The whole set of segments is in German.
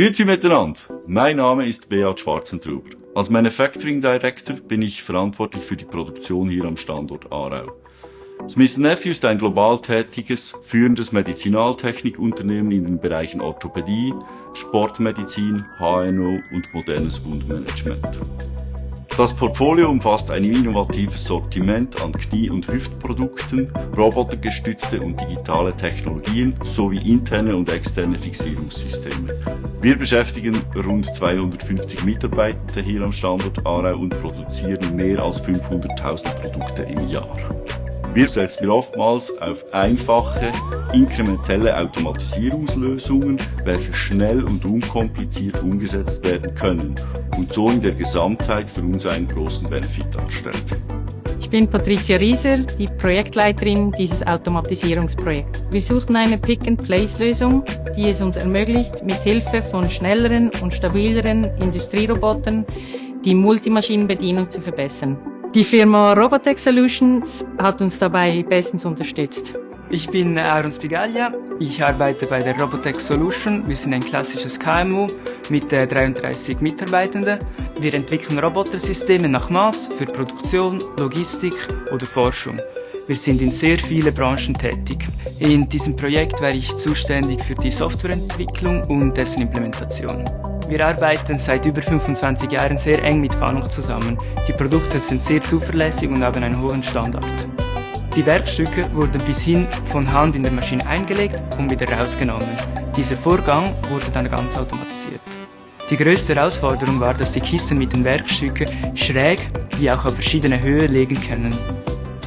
Grüezi miteinander, mein Name ist Beat Schwarzentruber. Als Manufacturing Director bin ich verantwortlich für die Produktion hier am Standort Aarau. Smith & Nephew ist ein global tätiges, führendes Medizinaltechnikunternehmen in den Bereichen Orthopädie, Sportmedizin, HNO und modernes Wundmanagement. Das Portfolio umfasst ein innovatives Sortiment an Knie- und Hüftprodukten, robotergestützte und digitale Technologien sowie interne und externe Fixierungssysteme. Wir beschäftigen rund 250 Mitarbeiter hier am Standort Aarau und produzieren mehr als 500.000 Produkte im Jahr. Wir setzen oftmals auf einfache, inkrementelle Automatisierungslösungen, welche schnell und unkompliziert umgesetzt werden können und so in der Gesamtheit für uns einen großen Benefit darstellt. Ich bin Patricia Rieser, die Projektleiterin dieses Automatisierungsprojekts. Wir suchten eine Pick-and-Place-Lösung, die es uns ermöglicht, mit Hilfe von schnelleren und stabileren Industrierobotern die Multimaschinenbedienung zu verbessern. Die Firma Robotech Solutions hat uns dabei bestens unterstützt. Ich bin Aaron Spigaglia, ich arbeite bei der Robotech Solution. Wir sind ein klassisches KMU mit 33 Mitarbeitenden. Wir entwickeln Robotersysteme nach Maß für Produktion, Logistik oder Forschung. Wir sind in sehr vielen Branchen tätig. In diesem Projekt wäre ich zuständig für die Softwareentwicklung und dessen Implementation. Wir arbeiten seit über 25 Jahren sehr eng mit Fanuc zusammen. Die Produkte sind sehr zuverlässig und haben einen hohen Standard. Die Werkstücke wurden bis hin von Hand in der Maschine eingelegt und wieder rausgenommen. Dieser Vorgang wurde dann ganz automatisiert. Die größte Herausforderung war, dass die Kisten mit den Werkstücken schräg wie auch auf verschiedene Höhe legen können.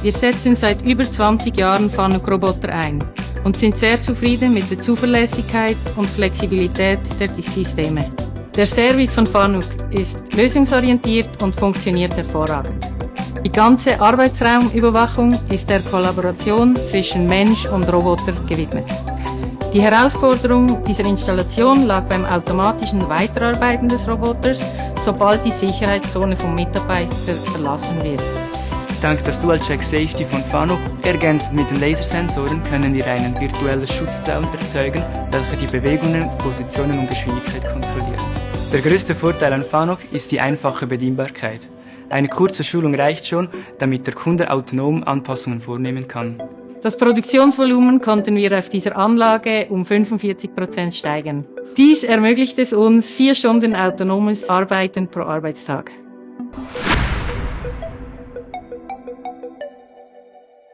Wir setzen seit über 20 Jahren Fanuc-Roboter ein und sind sehr zufrieden mit der Zuverlässigkeit und Flexibilität der Systeme. Der Service von Fanuc ist lösungsorientiert und funktioniert hervorragend. Die ganze Arbeitsraumüberwachung ist der Kollaboration zwischen Mensch und Roboter gewidmet. Die Herausforderung dieser Installation lag beim automatischen Weiterarbeiten des Roboters, sobald die Sicherheitszone vom Mitarbeiter verlassen wird. Dank des Dual-Check Safety von Fanuc, ergänzt mit den Lasersensoren, können wir einen virtuellen Schutzzaun erzeugen, welcher die Bewegungen, Positionen und Geschwindigkeit kontrolliert. Der größte Vorteil an Fanuc ist die einfache Bedienbarkeit. Eine kurze Schulung reicht schon, damit der Kunde autonom Anpassungen vornehmen kann. Das Produktionsvolumen konnten wir auf dieser Anlage um 45% steigern. Dies ermöglicht es uns 4 Stunden autonomes Arbeiten pro Arbeitstag.